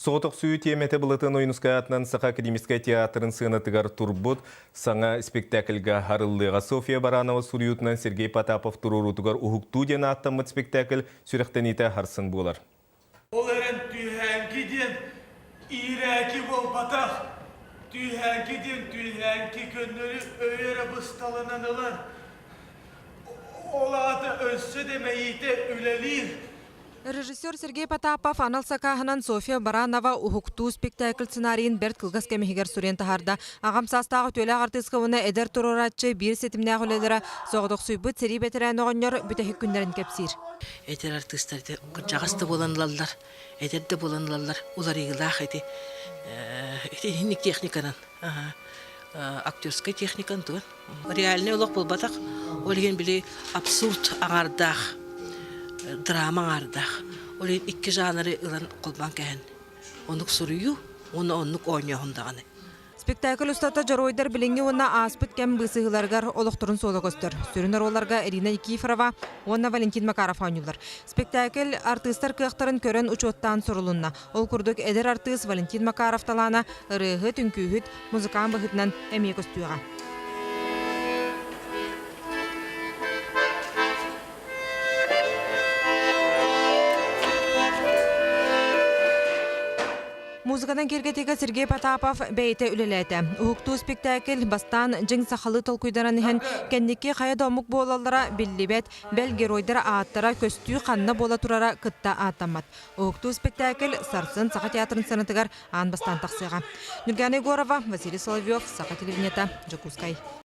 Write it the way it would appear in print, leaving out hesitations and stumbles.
Соғытық сүйі теметі бұлытын ойынускаятынан Сақа академическая театрын сынатығар турбут саңа спектакльға харыллыға София Баранова Сурьютынан Сергей Потапов турурутығар ұхукту ден аттамыт спектакль сүректеніті харсын болар. Оларын түйәңкеден ирәкі бол батақ, түйәңкі көннері өйері бұсталынанылар. Олады өссі демейті үлелер. Режиссер Сергей Потапов анал сакаханан София Баранова ухукту спектакль сценарийин берт кылгас кемехигер сурен тахарда. Агам састагы төлі артыскавына эдер туруратчы бир сетимне агылелера соғдық сүйбіт сери бетерән оғынер бүтәхік күндерін кепсир. Эдер артыстарды жағасты боланлалар, эдерді боланлалар, улар игілақ эти техниканан, актерская техникан туын. Реальный олық бол батақ, олеген біле абсурд ағардақ. Драма ардах. Олен икки жанры ылан колбан кәһен. Онук сурую, онук ойнёһундаганы. Спектакль устата жаройдар билинги онна аспыт кем бысыгыларгар олохторун сооло көстөр. Сүрүнөр оларга Ирина Никифорова, онна Валентин Макаров ойнулар. Спектакль артыстар кыяктарын көрөн учоттан сорулунна. Ол курдук эдер артыст Валентин Макаров талана ырыгы түнкүүхүт музыкан быхытынан эмие көстүүга. Музыкадан кергетеге Сергей Потапов бейте үлеләті. Ухукту спектакль бастан жың сақалы толкуйдаран ехен кәндеке қая домук болалара биллибет, бәл геройдара аттара көстүү қанна бола турара кытта аттамат. Ухукту спектакль Сарсын Сақа театрын сынатыгар ан бастан тақсыға. Нургана Егорова, Василий Соловьев, Сақа телевидениета, Жакускай.